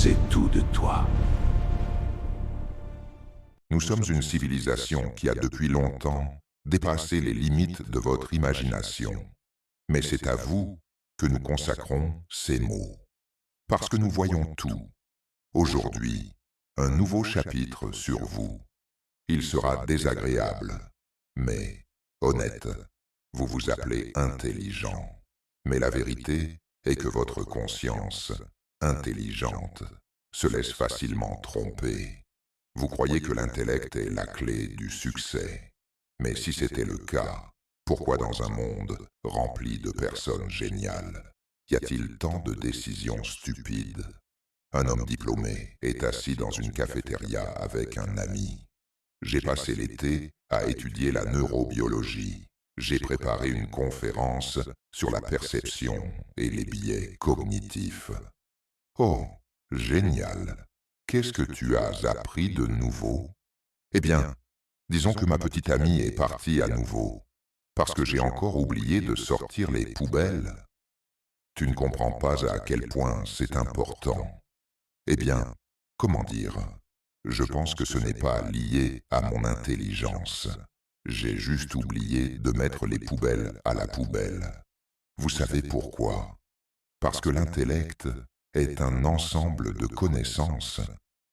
sais tout de toi. Nous sommes une civilisation qui a depuis longtemps dépassé les limites de votre imagination. Mais c'est à vous que nous consacrons ces mots. Parce que nous voyons tout. Aujourd'hui, un nouveau chapitre sur vous. Il sera désagréable, mais honnête. Vous vous appelez intelligent. Mais la vérité est que votre conscience, intelligente, se laisse facilement tromper. Vous croyez que l'intellect est la clé du succès. Mais si c'était le cas, pourquoi dans un monde rempli de personnes géniales, y a-t-il tant de décisions stupides? Un homme diplômé est assis dans une cafétéria avec un ami. J'ai passé l'été à étudier la neurobiologie. J'ai préparé une conférence sur la perception et les biais cognitifs. Oh, génial! Qu'est-ce que tu as appris de nouveau? Eh bien, disons que ma petite amie est partie à nouveau, parce que j'ai encore oublié de sortir les poubelles. Tu ne comprends pas à quel point c'est important. Eh bien, comment dire? Je pense que ce n'est pas lié à mon intelligence. J'ai juste oublié de mettre les poubelles à la poubelle. Vous savez pourquoi? Parce que l'intellect est un ensemble de connaissances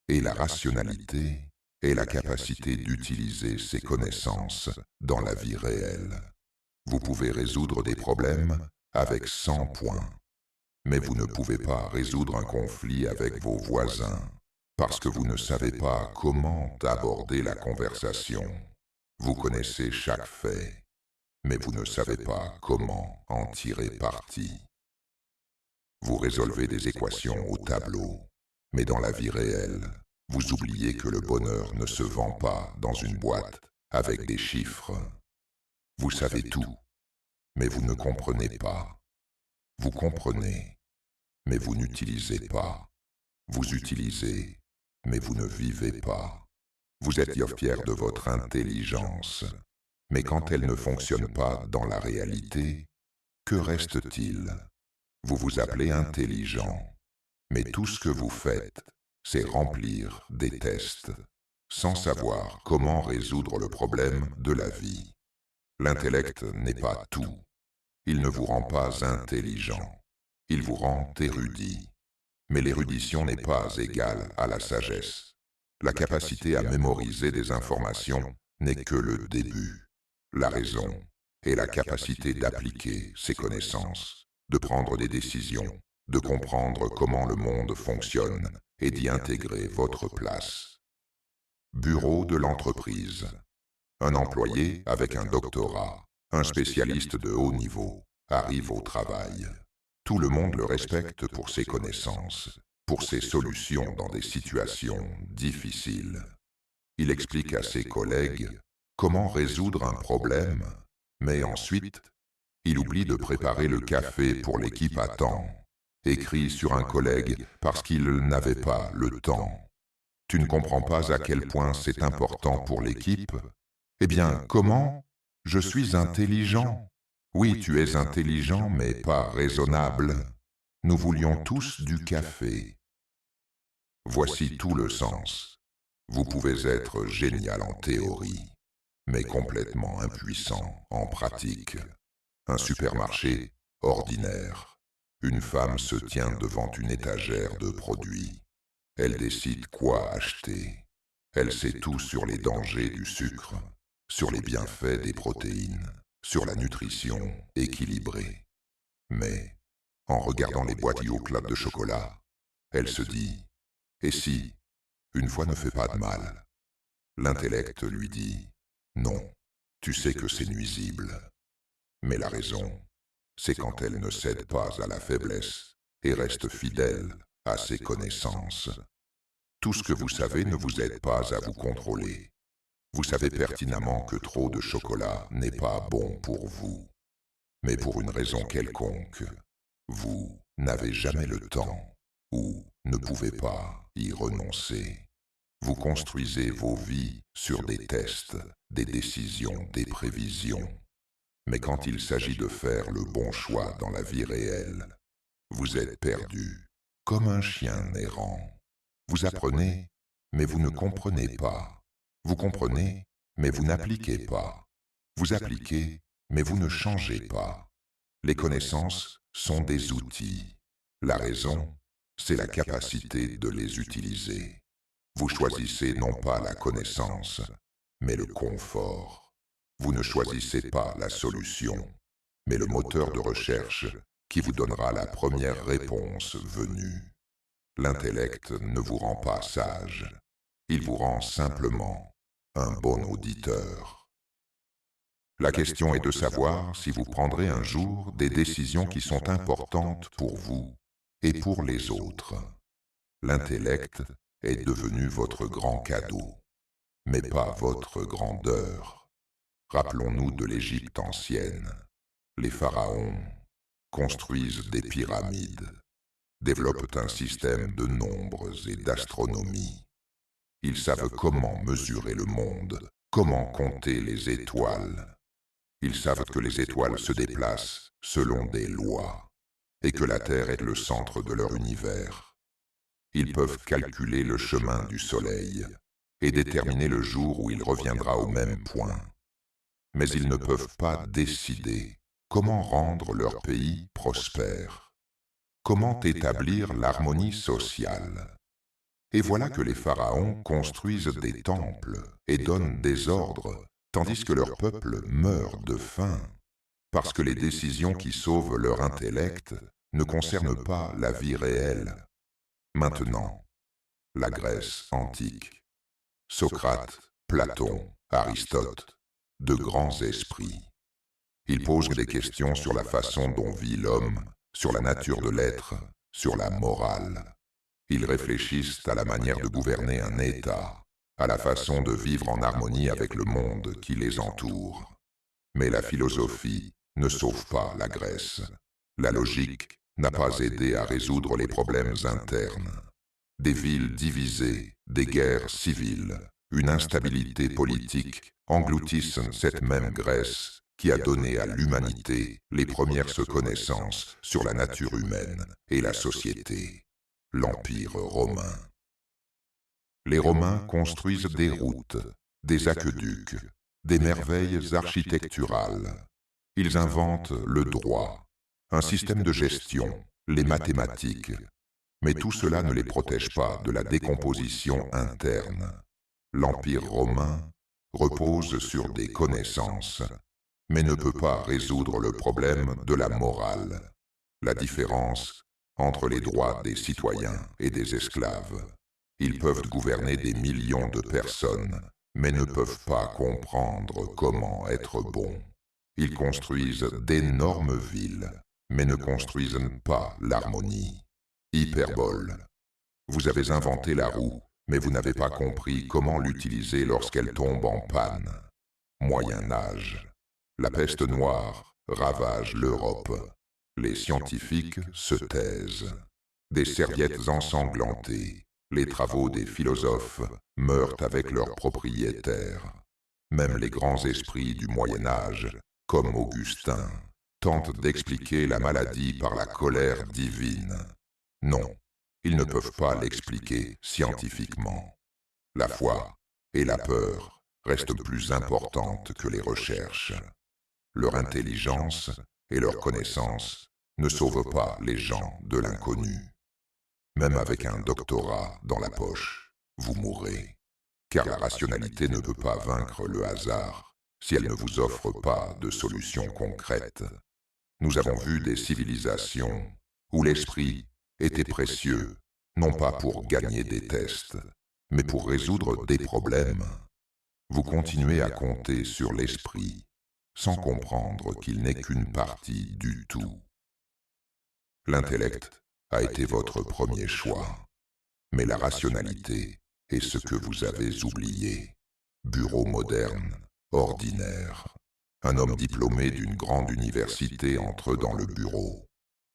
et la rationalité est la capacité d'utiliser ces connaissances dans la vie réelle. Vous pouvez résoudre des problèmes avec 100 points, mais vous ne pouvez pas résoudre un conflit avec vos voisins parce que vous ne savez pas comment aborder la conversation. Vous connaissez chaque fait, mais vous ne savez pas comment en tirer parti. Vous résolvez des équations au tableau, mais dans la vie réelle, vous oubliez que le bonheur ne se vend pas dans une boîte avec des chiffres. Vous savez tout, mais vous ne comprenez pas. Vous comprenez, mais vous n'utilisez pas. Vous utilisez, mais vous ne vivez pas. Vous êtes fier de votre intelligence, mais quand elle ne fonctionne pas dans la réalité, que reste-t-il? Vous vous appelez intelligent, mais tout ce que vous faites, c'est remplir des tests, sans savoir comment résoudre le problème de la vie. L'intellect n'est pas tout. Il ne vous rend pas intelligent. Il vous rend érudit. Mais l'érudition n'est pas égale à la sagesse. La capacité à mémoriser des informations n'est que le début. La raison est la capacité d'appliquer ces connaissances, de prendre des décisions, de comprendre comment le monde fonctionne et d'y intégrer votre place. Bureau de l'entreprise. Un employé avec un doctorat, un spécialiste de haut niveau, arrive au travail. Tout le monde le respecte pour ses connaissances, pour ses solutions dans des situations difficiles. Il explique à ses collègues comment résoudre un problème, mais ensuite, il oublie de préparer le café pour l'équipe à temps, écrit sur un collègue parce qu'il n'avait pas le temps. Tu ne comprends pas à quel point c'est important pour l'équipe? Eh bien, comment? Je suis intelligent. Oui, tu es intelligent, mais pas raisonnable. Nous voulions tous du café. Voici tout le sens. Vous pouvez être génial en théorie, mais complètement impuissant en pratique. Un supermarché ordinaire. Une femme se tient devant une étagère de produits. Elle décide quoi acheter. Elle sait tout sur les dangers du sucre, sur les bienfaits des protéines, sur la nutrition équilibrée. Mais, en regardant les boîtes au club de chocolat, elle se dit « Et si, une fois ne fait pas de mal ?» L'intellect lui dit « Non, tu sais que c'est nuisible. » Mais la raison, c'est quand elle ne cède pas à la faiblesse et reste fidèle à ses connaissances. Tout ce que vous savez ne vous aide pas à vous contrôler. Vous savez pertinemment que trop de chocolat n'est pas bon pour vous. Mais pour une raison quelconque, vous n'avez jamais le temps ou ne pouvez pas y renoncer. Vous construisez vos vies sur des tests, des décisions, des prévisions. Mais quand il s'agit de faire le bon choix dans la vie réelle, vous êtes perdu, comme un chien errant. Vous apprenez, mais vous ne comprenez pas. Vous comprenez, mais vous n'appliquez pas. Vous appliquez, mais vous ne changez pas. Les connaissances sont des outils. La raison, c'est la capacité de les utiliser. Vous choisissez non pas la connaissance, mais le confort. Vous ne choisissez pas la solution, mais le moteur de recherche qui vous donnera la première réponse venue. L'intellect ne vous rend pas sage, il vous rend simplement un bon auditeur. La question est de savoir si vous prendrez un jour des décisions qui sont importantes pour vous et pour les autres. L'intellect est devenu votre grand cadeau, mais pas votre grandeur. Rappelons-nous de l'Égypte ancienne. Les pharaons construisent des pyramides, développent un système de nombres et d'astronomie. Ils savent comment mesurer le monde, comment compter les étoiles. Ils savent que les étoiles se déplacent selon des lois et que la Terre est le centre de leur univers. Ils peuvent calculer le chemin du Soleil et déterminer le jour où il reviendra au même point. Mais ils ne peuvent pas décider comment rendre leur pays prospère, comment établir l'harmonie sociale. Et voilà que les pharaons construisent des temples et donnent des ordres, tandis que leur peuple meurt de faim, parce que les décisions qui sauvent leur intellect ne concernent pas la vie réelle. Maintenant, la Grèce antique. Socrate, Platon, Aristote, de grands esprits. Ils posent des questions sur la façon dont vit l'homme, sur la nature de l'être, sur la morale. Ils réfléchissent à la manière de gouverner un État, à la façon de vivre en harmonie avec le monde qui les entoure. Mais la philosophie ne sauve pas la Grèce. La logique n'a pas aidé à résoudre les problèmes internes. Des villes divisées, des guerres civiles, une instabilité politique engloutissent cette même Grèce qui a donné à l'humanité les premières connaissances sur la nature humaine et la société, l'Empire romain. Les Romains construisent des routes, des aqueducs, des merveilles architecturales. Ils inventent le droit, un système de gestion, les mathématiques. Mais tout cela ne les protège pas de la décomposition interne. L'Empire romain repose sur des connaissances, mais ne peut pas résoudre le problème de la morale, la différence entre les droits des citoyens et des esclaves. Ils peuvent gouverner des millions de personnes, mais ne peuvent pas comprendre comment être bons. Ils construisent d'énormes villes, mais ne construisent pas l'harmonie. Hyperbole. Vous avez inventé la roue, mais vous n'avez pas compris comment l'utiliser lorsqu'elle tombe en panne. Moyen Âge. La peste noire ravage l'Europe. Les scientifiques se taisent. Des serviettes ensanglantées. Les travaux des philosophes meurent avec leurs propriétaires. Même les grands esprits du Moyen Âge, comme Augustin, tentent d'expliquer la maladie par la colère divine. Non, ils ne peuvent pas l'expliquer scientifiquement. La foi et la peur restent plus importantes que les recherches. Leur intelligence et leur connaissance ne sauvent pas les gens de l'inconnu. Même avec un doctorat dans la poche, vous mourrez, car la rationalité ne peut pas vaincre le hasard si elle ne vous offre pas de solutions concrètes. Nous avons vu des civilisations où l'esprit était précieux, non pas pour gagner des tests, mais pour résoudre des problèmes. Vous continuez à compter sur l'esprit, sans comprendre qu'il n'est qu'une partie du tout. L'intellect a été votre premier choix, mais la rationalité est ce que vous avez oublié. Bureau moderne, ordinaire. Un homme diplômé d'une grande université entre dans le bureau.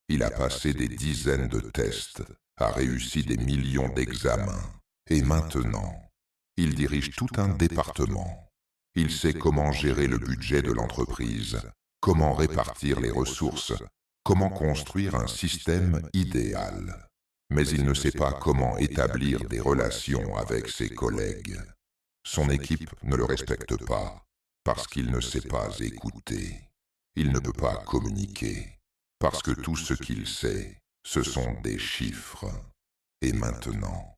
Il a passé des dizaines de tests, a réussi des millions d'examens, et maintenant, il dirige tout un département. Il sait comment gérer le budget de l'entreprise, comment répartir les ressources, comment construire un système idéal. Mais il ne sait pas comment établir des relations avec ses collègues. Son équipe ne le respecte pas parce qu'il ne sait pas écouter. Il ne peut pas communiquer parce que tout ce qu'il sait, ce sont des chiffres. Et maintenant,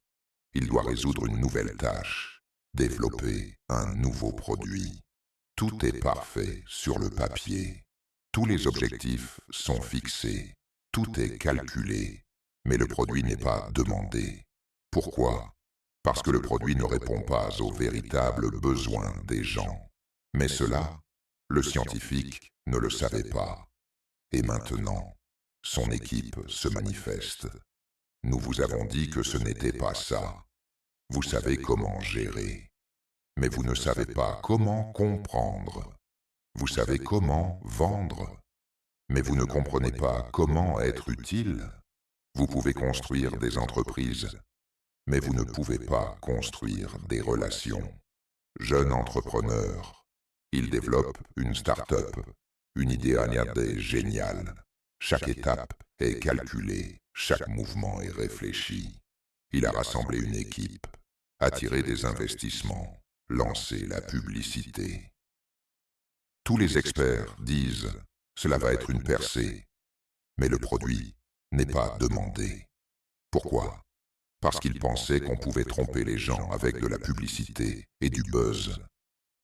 il doit résoudre une nouvelle tâche, développer un nouveau produit. Tout est parfait sur le papier. Tous les objectifs sont fixés. Tout est calculé. Mais le produit n'est pas demandé. Pourquoi? Parce que le produit ne répond pas aux véritables besoins des gens. Mais cela, le scientifique ne le savait pas. Et maintenant, son équipe se manifeste. Nous vous avons dit que ce n'était pas ça. Vous savez comment gérer. Mais vous ne savez pas comment comprendre. Vous savez comment vendre. Mais vous ne comprenez pas comment être utile. Vous pouvez construire des entreprises, mais vous ne pouvez pas construire des relations. Jeune entrepreneur, il développe une start-up, une idée agnadée géniale. Chaque étape est calculée, chaque mouvement est réfléchi. Il a rassemblé une équipe, attiré des investissements, lancé la publicité. Tous les experts disent « cela va être une percée », mais le produit n'est pas demandé. Pourquoi? Parce qu'il pensait qu'on pouvait tromper les gens avec de la publicité et du buzz.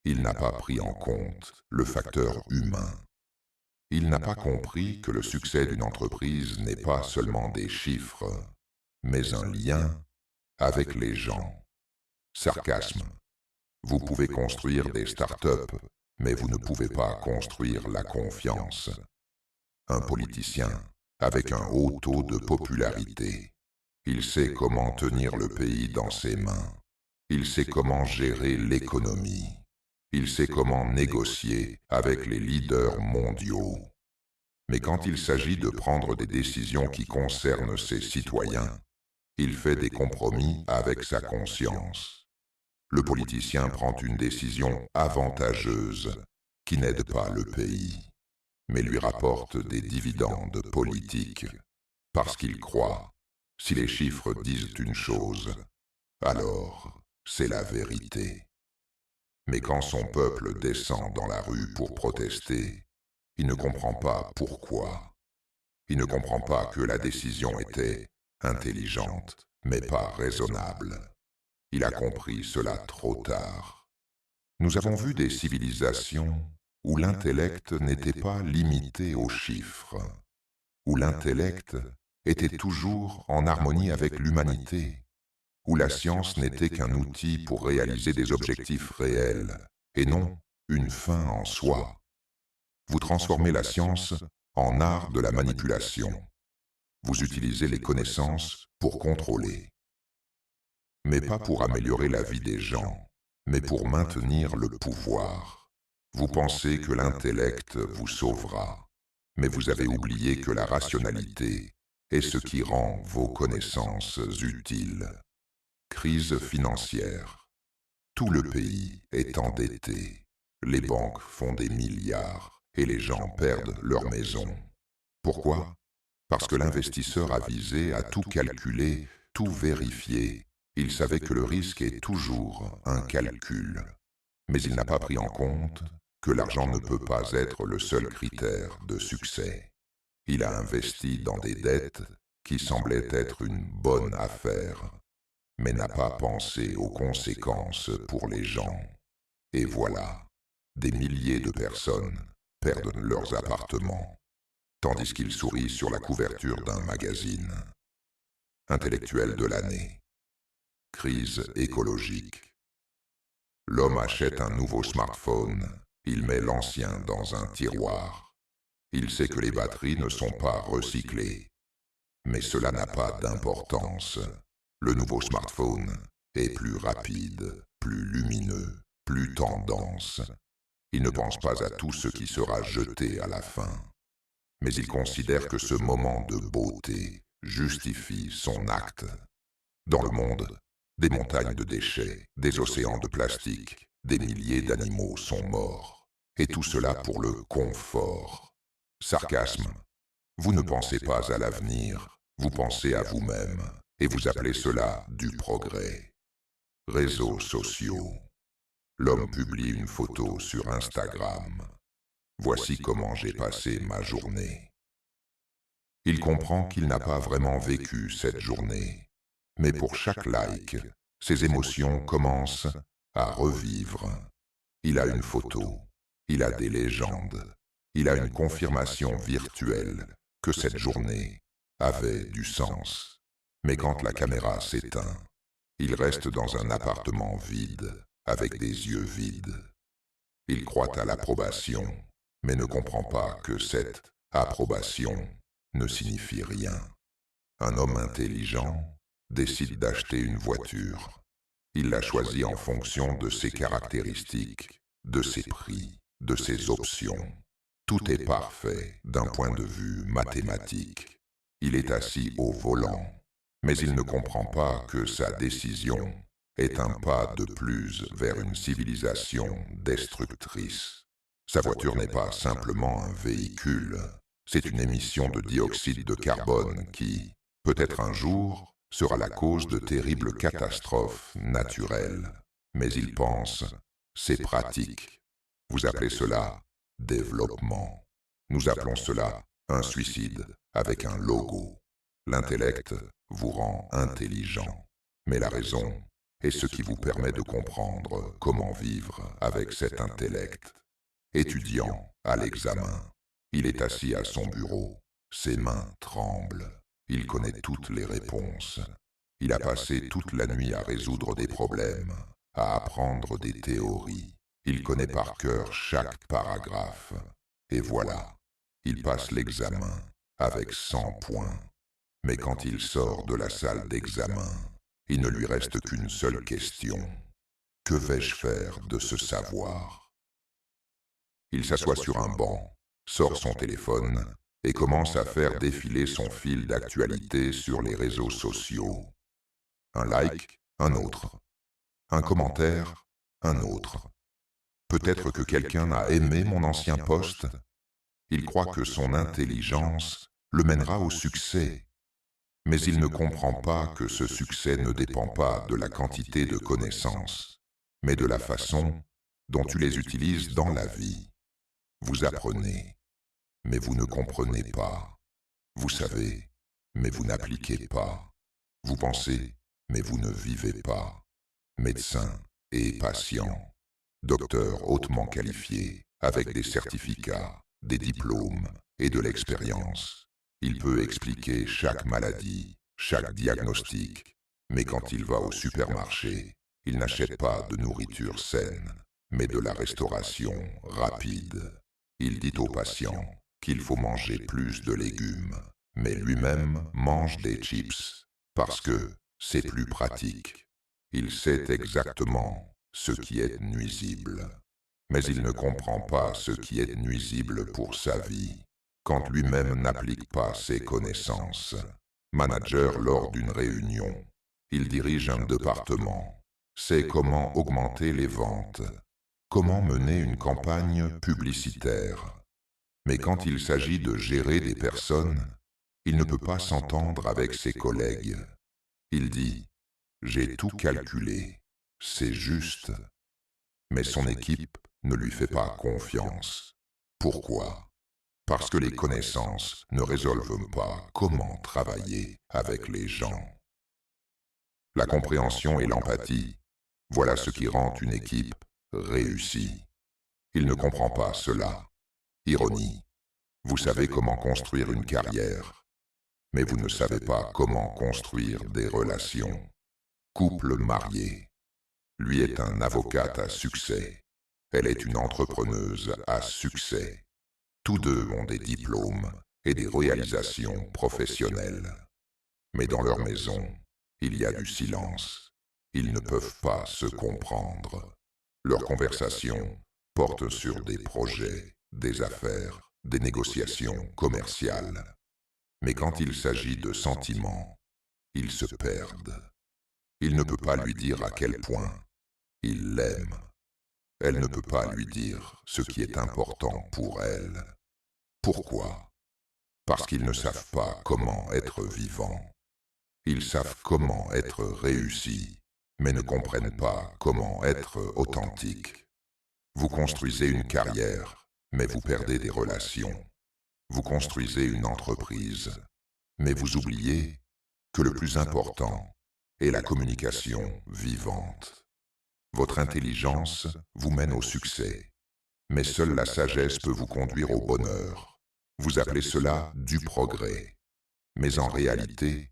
Il n'a pas pris en compte le facteur humain. Il n'a pas compris que le succès d'une entreprise n'est pas seulement des chiffres, mais un lien avec les gens. Sarcasme. Vous pouvez construire des start-up, mais vous ne pouvez pas construire la confiance. Un politicien avec un haut taux de popularité. Il sait comment tenir le pays dans ses mains. Il sait comment gérer l'économie. Il sait comment négocier avec les leaders mondiaux. Mais quand il s'agit de prendre des décisions qui concernent ses citoyens, il fait des compromis avec sa conscience. Le politicien prend une décision avantageuse qui n'aide pas le pays, mais lui rapporte des dividendes politiques, parce qu'il croit, si les chiffres disent une chose, alors c'est la vérité. Mais quand son peuple descend dans la rue pour protester, il ne comprend pas pourquoi. Il ne comprend pas que la décision était intelligente, mais pas raisonnable. Il a compris cela trop tard. Nous avons vu des civilisations où l'intellect n'était pas limité aux chiffres, où l'intellect était toujours en harmonie avec l'humanité, où la science n'était qu'un outil pour réaliser des objectifs réels, et non une fin en soi. Vous transformez la science en art de la manipulation. Vous utilisez les connaissances pour contrôler. Mais pas pour améliorer la vie des gens, mais pour maintenir le pouvoir. Vous pensez que l'intellect vous sauvera, mais vous avez oublié que la rationalité est ce qui rend vos connaissances utiles. Crise financière. Tout le pays est endetté. Les banques font des milliards et les gens perdent leur maison. Pourquoi? Parce que l'investisseur avisé a tout calculé, tout vérifié. Il savait que le risque est toujours un calcul. Mais il n'a pas pris en compte que l'argent ne peut pas être le seul critère de succès. Il a investi dans des dettes qui semblaient être une bonne affaire, mais n'a pas pensé aux conséquences pour les gens. Et voilà, des milliers de personnes perdent leurs appartements, tandis qu'ils sourient sur la couverture d'un magazine. Intellectuel de l'année. Crise écologique. L'homme achète un nouveau smartphone, il met l'ancien dans un tiroir. Il sait que les batteries ne sont pas recyclées. Mais cela n'a pas d'importance. Le nouveau smartphone est plus rapide, plus lumineux, plus tendance. Il ne pense pas à tout ce qui sera jeté à la fin. Mais il considère que ce moment de beauté justifie son acte. Dans le monde, des montagnes de déchets, des océans de plastique, des milliers d'animaux sont morts. Et tout cela pour le confort. Sarcasme. Vous ne pensez pas à l'avenir, Vous pensez à vous-même et vous appelez cela du progrès. Réseaux sociaux. L'homme publie une photo sur Instagram. Voici comment j'ai passé ma journée. Il comprend qu'il n'a pas vraiment vécu cette journée. Mais pour chaque like, ses émotions commencent à revivre. Il a une photo, il a des légendes, il a une confirmation virtuelle que cette journée avait du sens. Mais quand la caméra s'éteint, il reste dans un appartement vide, avec des yeux vides. Il croit à l'approbation, mais ne comprend pas que cette approbation ne signifie rien. Un homme intelligent décide d'acheter une voiture. Il la choisit en fonction de ses caractéristiques, de ses prix, de ses options. Tout est parfait d'un point de vue mathématique. Il est assis au volant, mais il ne comprend pas que sa décision est un pas de plus vers une civilisation destructrice. Sa voiture n'est pas simplement un véhicule, c'est une émission de dioxyde de carbone qui, peut-être un jour, sera la cause de terribles catastrophes naturelles. Mais il pense, c'est pratique. Vous appelez cela développement. Nous appelons cela un suicide avec un logo. L'intellect vous rend intelligent, mais la raison est ce qui vous permet de comprendre comment vivre avec cet intellect. Étudiant à l'examen, il est assis à son bureau, ses mains tremblent, il connaît toutes les réponses. Il a passé toute la nuit à résoudre des problèmes, à apprendre des théories. Il connaît par cœur chaque paragraphe. Et voilà, il passe l'examen avec 100 points. Mais quand il sort de la salle d'examen, il ne lui reste qu'une seule question. Que vais-je faire de ce savoir? Il s'assoit sur un banc, sort son téléphone et commence à faire défiler son fil d'actualité sur les réseaux sociaux. Un like, un autre. Un commentaire, un autre. Peut-être que quelqu'un a aimé mon ancien post. Il croit que son intelligence le mènera au succès. Mais il ne comprend pas que ce succès ne dépend pas de la quantité de connaissances, mais de la façon dont tu les utilises dans la vie. Vous apprenez, mais vous ne comprenez pas. Vous savez, mais vous n'appliquez pas. Vous pensez, mais vous ne vivez pas. Médecin et patient, docteur hautement qualifié, avec des certificats, des diplômes et de l'expérience. Il peut expliquer chaque maladie, chaque diagnostic, mais quand il va au supermarché, il n'achète pas de nourriture saine, mais de la restauration rapide. Il dit aux patients qu'il faut manger plus de légumes, mais lui-même mange des chips, parce que c'est plus pratique. Il sait exactement ce qui est nuisible, mais il ne comprend pas ce qui est nuisible pour sa vie, quand lui-même n'applique pas ses connaissances. Manager lors d'une réunion, il dirige un département, sait comment augmenter les ventes, comment mener une campagne publicitaire. Mais quand il s'agit de gérer des personnes, il ne peut pas s'entendre avec ses collègues. Il dit « J'ai tout calculé, c'est juste ». Mais son équipe ne lui fait pas confiance. Pourquoi? Parce que les connaissances ne résolvent pas comment travailler avec les gens. La compréhension et l'empathie, voilà ce qui rend une équipe réussie. Il ne comprend pas cela. Ironie. Vous savez comment construire une carrière, mais vous ne savez pas comment construire des relations. Couple marié. Lui est un avocat à succès. Elle est une entrepreneuse à succès. Tous deux ont des diplômes et des réalisations professionnelles. Mais dans leur maison, il y a du silence. Ils ne peuvent pas se comprendre. Leur conversation porte sur des projets, des affaires, des négociations commerciales. Mais quand il s'agit de sentiments, ils se perdent. Il ne peut pas lui dire à quel point il l'aime. Elle ne peut pas lui dire ce qui est important pour elle. Pourquoi? parce qu'ils ne savent pas comment être vivants. Ils savent comment être réussis, mais ne comprennent pas comment être authentiques. Vous construisez une carrière, mais vous perdez des relations. Vous construisez une entreprise, mais vous oubliez que le plus important est la communication vivante. Votre intelligence vous mène au succès, mais seule la sagesse peut vous conduire au bonheur. Vous appelez cela du progrès, mais en réalité,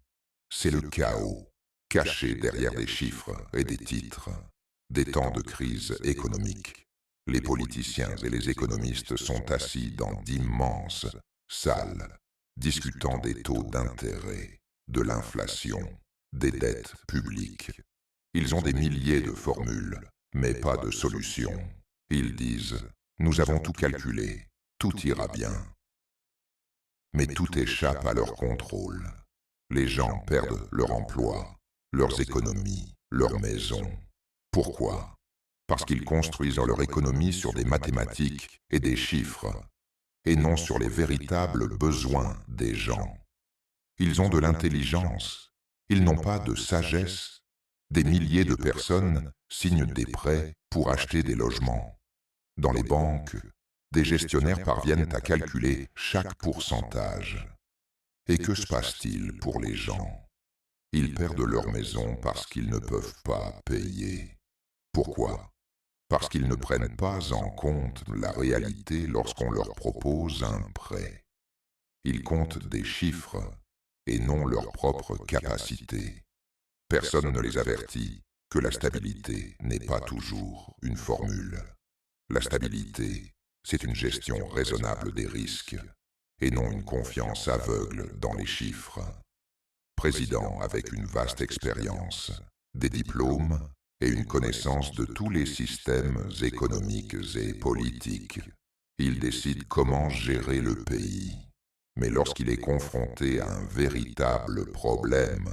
c'est le chaos, caché derrière des chiffres et des titres, des temps de crise économique. Les politiciens et les économistes sont assis dans d'immenses salles, discutant des taux d'intérêt, de l'inflation, des dettes publiques. Ils ont des milliers de formules, mais pas de solutions. Ils disent « Nous avons tout calculé, tout ira bien ». Mais tout échappe à leur contrôle. Les gens perdent leur emploi, leurs économies, leurs maisons. Pourquoi? Parce qu'ils construisent leur économie sur des mathématiques et des chiffres, et non sur les véritables besoins des gens. Ils ont de l'intelligence, ils n'ont pas de sagesse. Des milliers de personnes signent des prêts pour acheter des logements. Dans les banques, des gestionnaires parviennent à calculer chaque pourcentage. Et que se passe-t-il pour les gens? Ils perdent leur maison parce qu'ils ne peuvent pas payer. Pourquoi? Parce qu'ils ne prennent pas en compte la réalité lorsqu'on leur propose un prêt. Ils comptent des chiffres et non leurs propres capacités. Personne ne les avertit que la stabilité n'est pas toujours une formule. La stabilité, c'est une gestion raisonnable des risques, et non une confiance aveugle dans les chiffres. Président avec une vaste expérience, des diplômes et une connaissance de tous les systèmes économiques et politiques, il décide comment gérer le pays. Mais lorsqu'il est confronté à un véritable problème,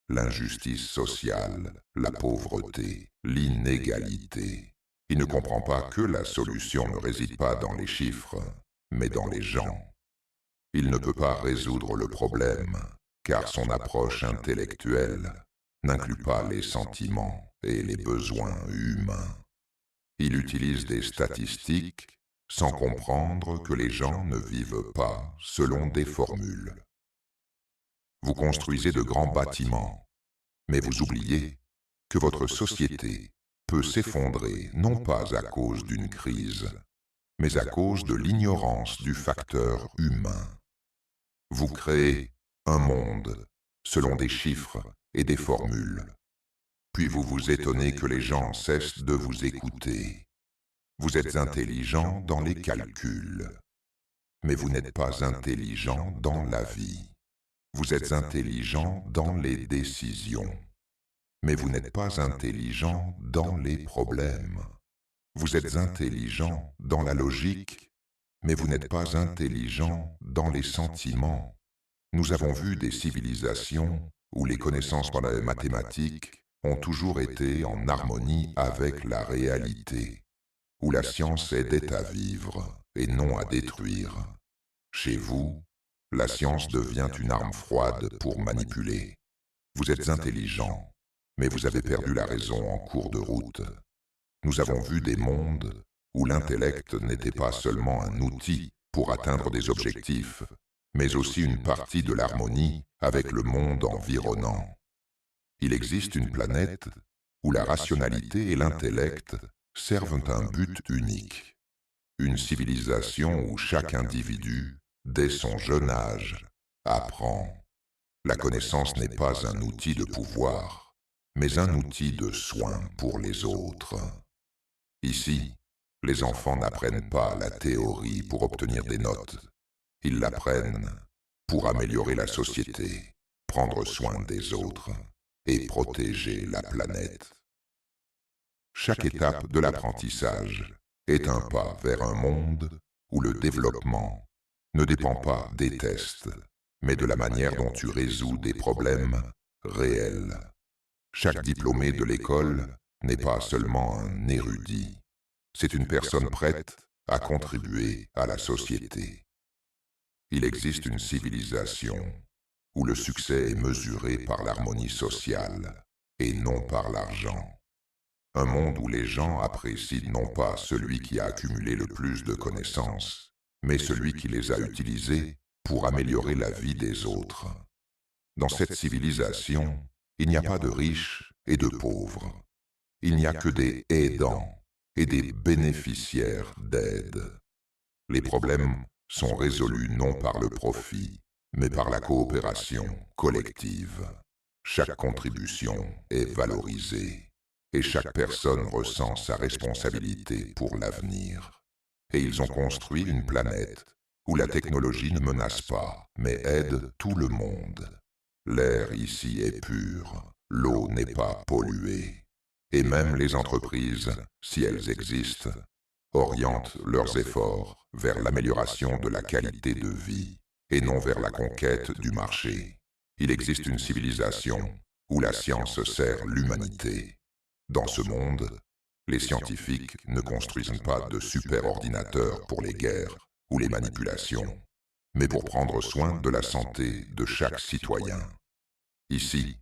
l'injustice sociale, la pauvreté, l'inégalité, il ne comprend pas que la solution ne réside pas dans les chiffres, mais dans les gens. Il ne peut pas résoudre le problème, car son approche intellectuelle n'inclut pas les sentiments et les besoins humains. Il utilise des statistiques sans comprendre que les gens ne vivent pas selon des formules. Vous construisez de grands bâtiments, mais vous oubliez que votre société peut s'effondrer non pas à cause d'une crise, mais à cause de l'ignorance du facteur humain. Vous créez un monde selon des chiffres et des formules. Puis vous vous étonnez que les gens cessent de vous écouter. Vous êtes intelligent dans les calculs, mais vous n'êtes pas intelligent dans la vie. Vous êtes intelligent dans les décisions, mais vous n'êtes pas intelligent dans les problèmes. Vous êtes intelligent dans la logique, mais vous n'êtes pas intelligent dans les sentiments. Nous avons vu des civilisations où les connaissances par les mathématiques ont toujours été en harmonie avec la réalité, où la science aidait à vivre et non à détruire. Chez vous, la science devient une arme froide pour manipuler. Vous êtes intelligent, mais vous avez perdu la raison en cours de route. Nous avons vu des mondes où l'intellect n'était pas seulement un outil pour atteindre des objectifs, mais aussi une partie de l'harmonie avec le monde environnant. Il existe une planète où la rationalité et l'intellect servent un but unique. Une civilisation où chaque individu, dès son jeune âge, apprend. La connaissance n'est pas un outil de pouvoir, mais un outil de soin pour les autres. Ici, les enfants n'apprennent pas la théorie pour obtenir des notes. Ils l'apprennent pour améliorer la société, prendre soin des autres et protéger la planète. Chaque étape de l'apprentissage est un pas vers un monde où le développement ne dépend pas des tests, mais de la manière dont tu résous des problèmes réels. Chaque diplômé de l'école n'est pas seulement un érudit, c'est une personne prête à contribuer à la société. Il existe une civilisation où le succès est mesuré par l'harmonie sociale et non par l'argent. Un monde où les gens apprécient non pas celui qui a accumulé le plus de connaissances, mais celui qui les a utilisées pour améliorer la vie des autres. Dans cette civilisation, il n'y a pas de riches et de pauvres. Il n'y a que des aidants et des bénéficiaires d'aide. Les problèmes sont résolus non par le profit, mais par la coopération collective. Chaque contribution est valorisée et chaque personne ressent sa responsabilité pour l'avenir. Et ils ont construit une planète où la technologie ne menace pas, mais aide tout le monde. L'air ici est pur, l'eau n'est pas polluée. Et même les entreprises, si elles existent, orientent leurs efforts vers l'amélioration de la qualité de vie et non vers la conquête du marché. Il existe une civilisation où la science sert l'humanité. Dans ce monde, les scientifiques ne construisent pas de super-ordinateurs pour les guerres ou les manipulations, mais pour prendre soin de la santé de chaque citoyen. Ici,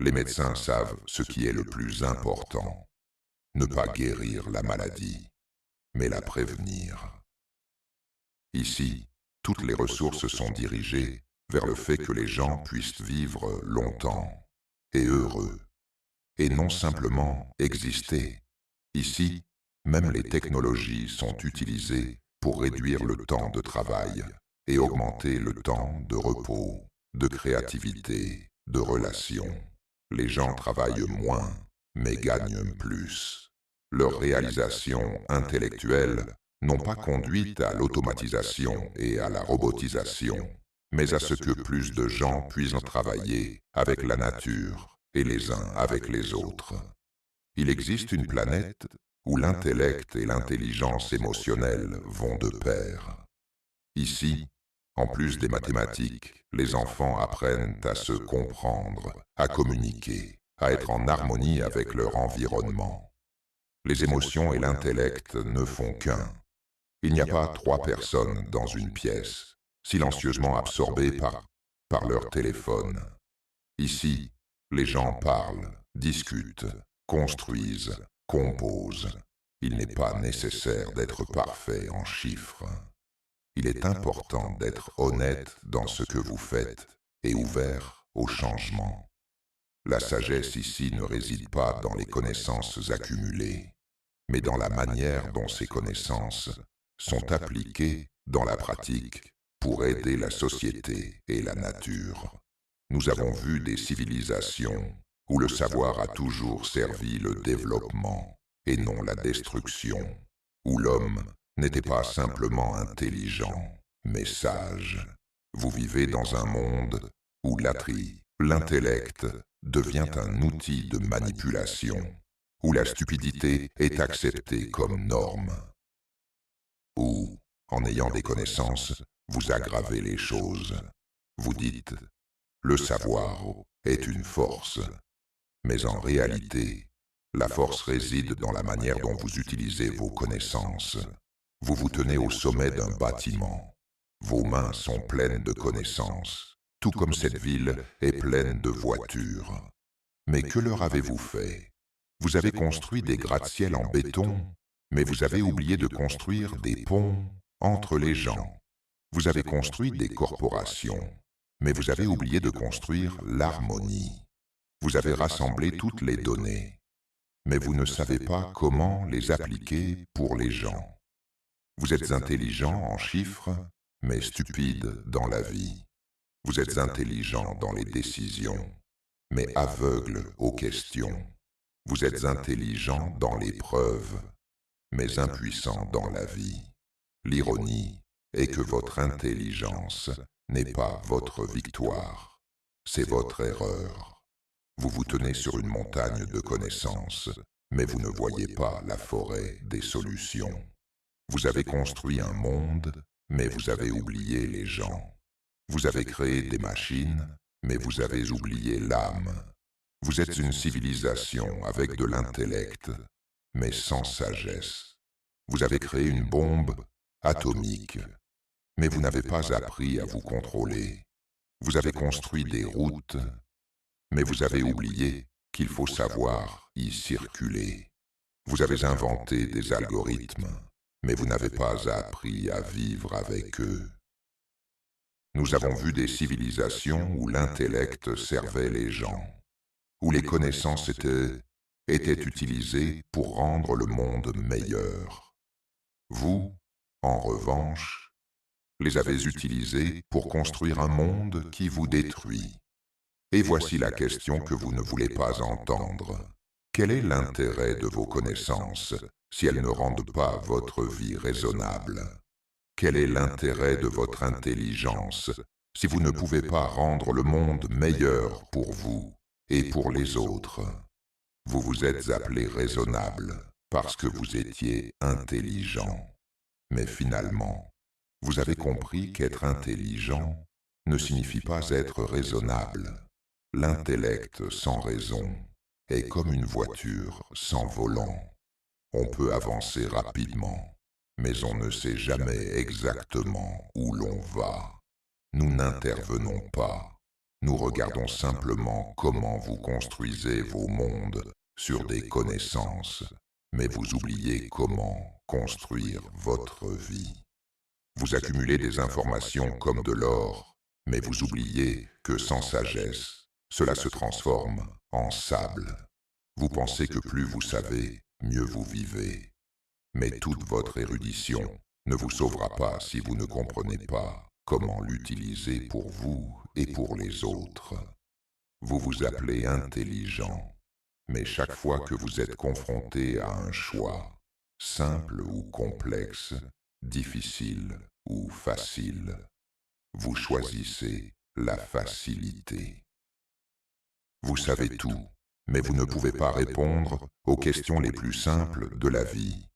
les médecins savent ce qui est le plus important. Ne pas guérir la maladie, mais la prévenir. Ici, toutes les ressources sont dirigées vers le fait que les gens puissent vivre longtemps et heureux, et non simplement exister. Ici, même les technologies sont utilisées pour réduire le temps de travail et augmenter le temps de repos, de créativité, de relation. Les gens travaillent moins, mais gagnent plus. Leurs réalisations intellectuelles n'ont pas conduit à l'automatisation et à la robotisation, mais à ce que plus de gens puissent travailler avec la nature et les uns avec les autres. Il existe une planète où l'intellect et l'intelligence émotionnelle vont de pair. Ici, en plus des mathématiques, les enfants apprennent à se comprendre, à communiquer, à être en harmonie avec leur environnement. Les émotions et l'intellect ne font qu'un. Il n'y a pas trois personnes dans une pièce, silencieusement absorbées par leur téléphone. Ici, les gens parlent, discutent, construisent, composent. Il n'est pas nécessaire d'être parfait en chiffres. Il est important d'être honnête dans ce que vous faites et ouvert au changement. La sagesse ici ne réside pas dans les connaissances accumulées, mais dans la manière dont ces connaissances sont appliquées dans la pratique pour aider la société et la nature. Nous avons vu des civilisations où le savoir a toujours servi le développement et non la destruction, où l'homme n'était pas simplement intelligent, mais sage. Vous vivez dans un monde où l'intellect devient un outil de manipulation, où la stupidité est acceptée comme norme, où, en ayant des connaissances, vous aggravez les choses. Vous dites, le savoir est une force, mais en réalité, la force réside dans la manière dont vous utilisez vos connaissances. Vous vous tenez au sommet d'un bâtiment. Vos mains sont pleines de connaissances, tout comme cette ville est pleine de voitures. Mais que leur avez-vous fait? Vous avez construit des gratte-ciels en béton, mais vous avez oublié de construire des ponts entre les gens. Vous avez construit des corporations, mais vous avez oublié de construire l'harmonie. Vous avez rassemblé toutes les données, mais vous ne savez pas comment les appliquer pour les gens. Vous êtes intelligent en chiffres, mais stupide dans la vie. Vous êtes intelligent dans les décisions, mais aveugle aux questions. Vous êtes intelligent dans les preuves, mais impuissant dans la vie. L'ironie est que votre intelligence n'est pas votre victoire, c'est votre erreur. Vous vous tenez sur une montagne de connaissances, mais vous ne voyez pas la forêt des solutions. Vous avez construit un monde, mais vous avez oublié les gens. Vous avez créé des machines, mais vous avez oublié l'âme. Vous êtes une civilisation avec de l'intellect, mais sans sagesse. Vous avez créé une bombe atomique, Mais vous n'avez pas appris à vous contrôler. Vous avez construit des routes, mais vous avez oublié qu'il faut savoir y circuler. Vous avez inventé des algorithmes, mais vous n'avez pas appris à vivre avec eux. Nous avons vu des civilisations où l'intellect servait les gens, où les connaissances étaient utilisées pour rendre le monde meilleur. Vous, en revanche, les avez utilisées pour construire un monde qui vous détruit. Et voici la question que vous ne voulez pas entendre. Quel est l'intérêt de vos connaissances si elles ne rendent pas votre vie raisonnable? Quel est l'intérêt de votre intelligence si vous ne pouvez pas rendre le monde meilleur pour vous et pour les autres? Vous vous êtes appelé raisonnable parce que vous étiez intelligent. Mais finalement, vous avez compris qu'être intelligent ne signifie pas être raisonnable. L'intellect sans raison est comme une voiture sans volant. On peut avancer rapidement, mais on ne sait jamais exactement où l'on va. Nous n'intervenons pas. Nous regardons simplement comment vous construisez vos mondes sur des connaissances, mais vous oubliez comment construire votre vie. Vous accumulez des informations comme de l'or, mais vous oubliez que sans sagesse, cela se transforme en sable. Vous pensez que plus vous savez, mieux vous vivez. Mais toute votre érudition ne vous sauvera pas si vous ne comprenez pas comment l'utiliser pour vous et pour les autres. Vous vous appelez intelligent, mais chaque fois que vous êtes confronté à un choix, simple ou complexe, difficile ou facile, vous choisissez la facilité. Vous savez tout, mais vous ne pouvez pas répondre aux questions les plus simples de la vie.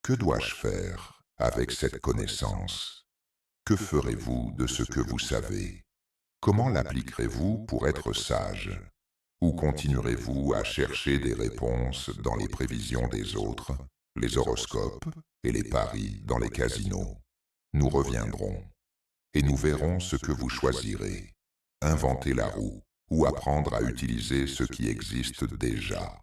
Que dois-je faire avec cette connaissance? Que ferez-vous de ce que vous savez? Comment l'appliquerez-vous pour être sage? Ou continuerez-vous à chercher des réponses dans les prévisions des autres, les horoscopes et les paris dans les casinos? Nous reviendrons et nous verrons ce que vous choisirez. Inventer la roue ou apprendre à utiliser ce qui existe déjà.